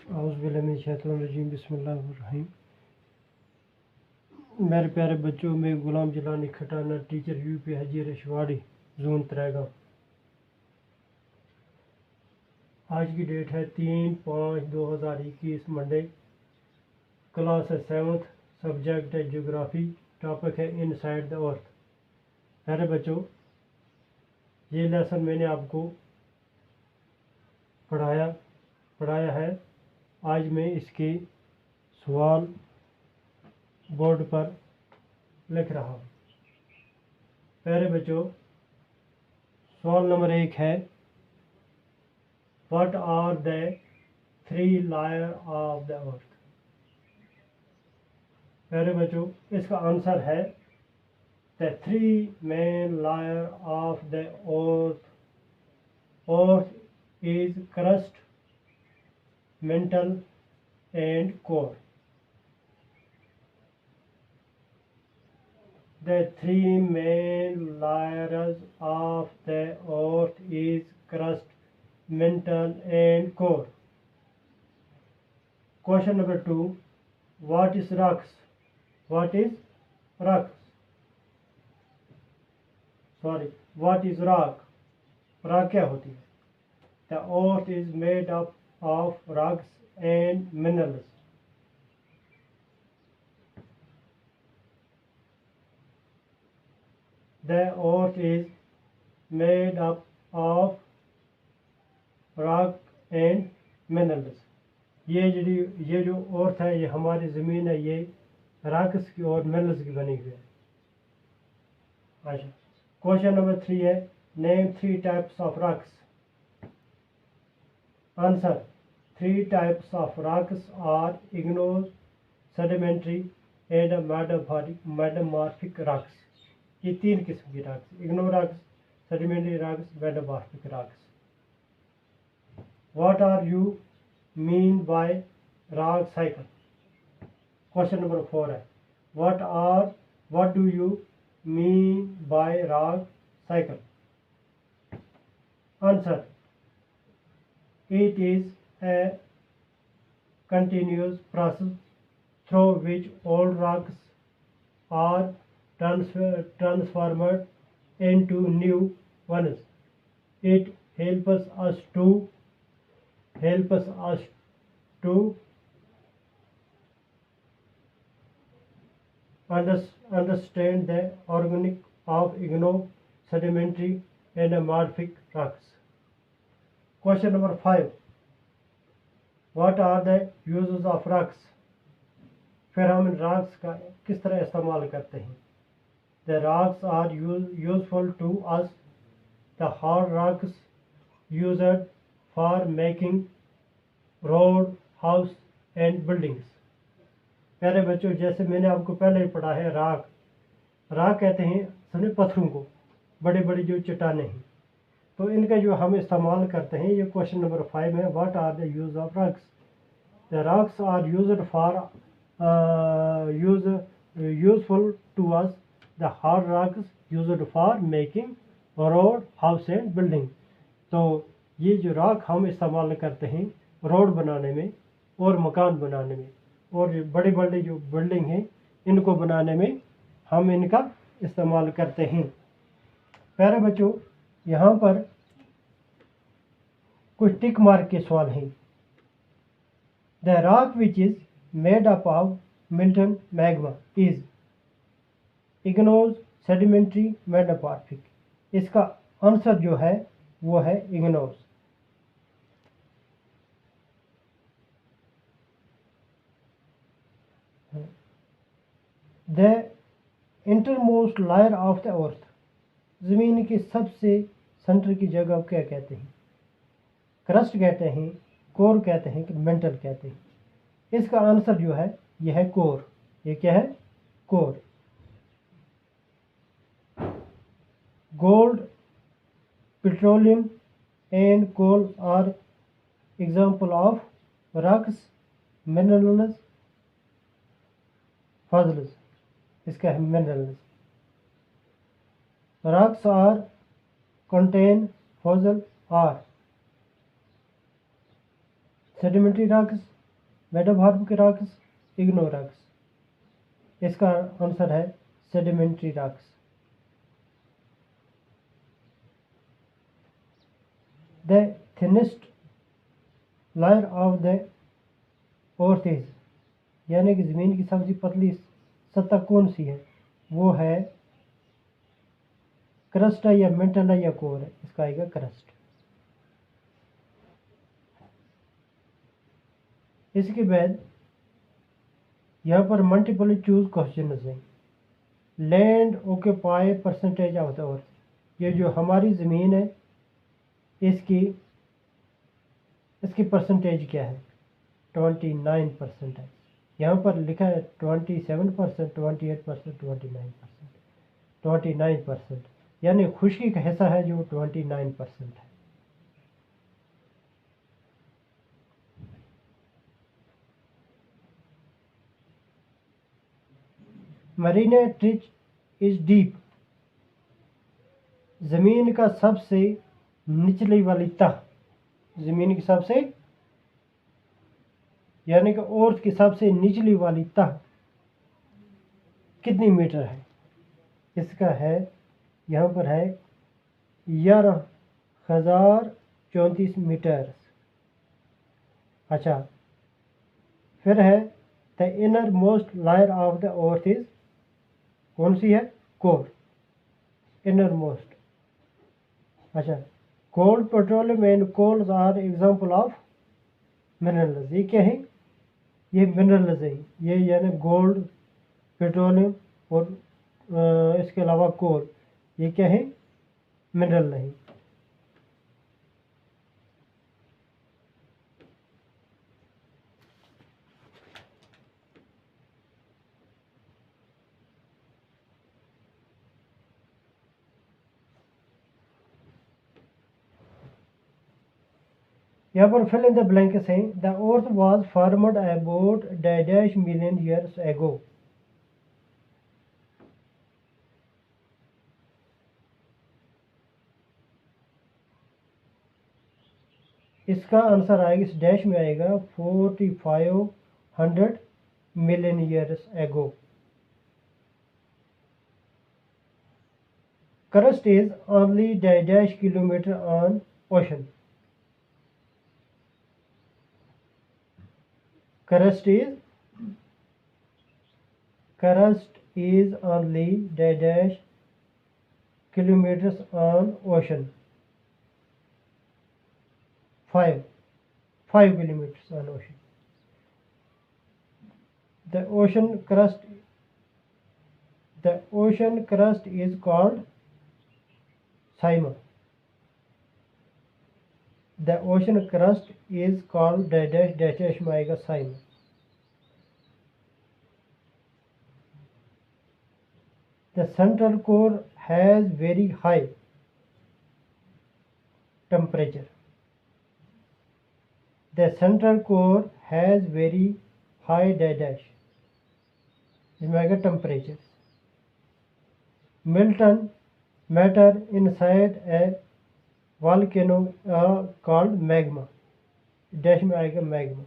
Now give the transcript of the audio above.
औज़ुबिल्लाहिमिनश्शैतानिर्रजीम बिस्मिल्लाहिर्रहमानिर्रहीम। मेरे प्यारे बच्चों, में गुलाम जिलानी खटाना, टीचर यूपी हाजी रशवाड़ी, जोन त्रेगाम। आज की डेट है 3/5/2021 मंडे। क्लास है 7th, सब्जेक्ट है ज्योग्राफी, टॉपिक है इनसाइड द अर्थ। प्यारे बच्चों, ये लेसन मैंने आपको पढ़ाया है। आज मैं इसके सवाल बोर्ड पर लिख रहा हूँ। प्यारे बच्चों, सवाल नंबर 1 है, what are the 3 layer of the earth. प्यारे बच्चों, इसका आंसर है the 3 main layer of the earth. Earth is crust, mantle and core. The 3 main layers of the earth is crust, mantle and core. Question number 2, what is rocks? What is rocks? What is rock? Rock क्या होती है? The earth is made up of rocks and minerals. The earth is made up of rock and minerals. ये जो अर्थ है, ये हमारी ज़मीन है, ये रॉक्स की और मिनरल्स की बनी हुई है। अच्छा, क्वेश्चन नंबर 3 है, name 3 types of rocks. Answer, 3 types of rocks are igneous, sedimentary and metamorphic rocks. ये 3 किस्म की rocks, igneous rocks, sedimentary rocks, metamorphic rocks. What are you mean by rock cycle? Question number 4 है, what do you mean by rock cycle? Answer, it is a continuous process through which old rocks are transformed into new ones. It helps us to understand the organic of igno, sedimentary and amorphic rocks. Question number 5, what are the uses of rocks? फिर हम इन rocks का किस तरह इस्तेमाल करते हैं? The rocks are useful to us. The hard rocks used for making road, house and buildings. प्यारे बच्चों, जैसे मैंने आपको पहले ही पढ़ा है, राक कहते हैं समझे पत्थरों को, बड़े बड़े जो चट्टानें हैं, तो इनका जो हम इस्तेमाल करते हैं, ये क्वेश्चन नंबर 5 है, what are the use of rocks? The rocks are used for useful to us. The hard rocks used for making road, house and building. तो ये जो रॉक हम इस्तेमाल करते हैं रोड बनाने में और मकान बनाने में, और बड़े बड़े जो बिल्डिंग हैं इनको बनाने में हम इनका इस्तेमाल करते हैं। प्यारे बच्चों, यहाँ पर कुछ टिक मार्क के सवाल हैं। The rock which is made up of molten magma is igneous, sedimentary, metamorphic. इसका आंसर जो है वो है igneous. The innermost layer of the earth, ज़मीन के सबसे सेंटर की जगह क्या कहते हैं? क्रस्ट कहते हैं, कोर कहते हैं कि मेंटल कहते हैं? इसका आंसर जो है यह है कोर। ये क्या है? Core. Gold, petroleum and coal are example of rocks, minerals, fossils. इसका है minerals. Rocks are contain fossil are sedimentary rocks, metamorphic rocks, igneous rocks. इसका आंसर है sedimentary rocks. The thinnest layer of the earth is, यानी कि ज़मीन की सबसे पतली सतह कौन सी है? वो है क्रस्ट है या मेंटल है या कोर है? इसका आएगा क्रस्ट। इसके बाद यहाँ पर मल्टीपल चूज क्वेश्चन हैं। Land occupy percentage of the अर्थ, ये जो हमारी ज़मीन है इसकी परसेंटेज क्या है? 29% है। यहाँ पर लिखा है 27%, 28%, 29%। 29%, यानी खुशी का हिस्सा है जो 29% है। मरीना ट्रिच इज डीप, जमीन का सबसे निचली वाली तह, जमीन की सबसे यानी कि अर्थ की सबसे निचली वाली तह कितनी मीटर है? इसका है यहाँ पर है 11,034 मीटर। अच्छा, फिर है the innermost layer of the earth is, कौन सी है? Core, innermost. अच्छा, gold, petroleum and coals are example of minerals. ये क्या है? ये मिनरल्स है। ये यानी गोल्ड, पेट्रोलियम और इसके अलावा कोल, ये क्या है? मिनरल नहीं। यहाँ पर फिल इन द ब्लैंक्स हैं। The earth was formed about dash million years ago. इसका आंसर आएगा, इस डैश में आएगा 4500 million years ago. Crust is only dash kilometer on ocean. Crust is only dash kilometers on ocean. 5 kilometers on ocean. The ocean crust is called Sima. The ocean crust is called dash में आएगा Sima. The central core has very high temperature. The central core has very high dash. इसमें आएगा temperature. Molten matter inside a volcano called magma. Dash में आएगा magma.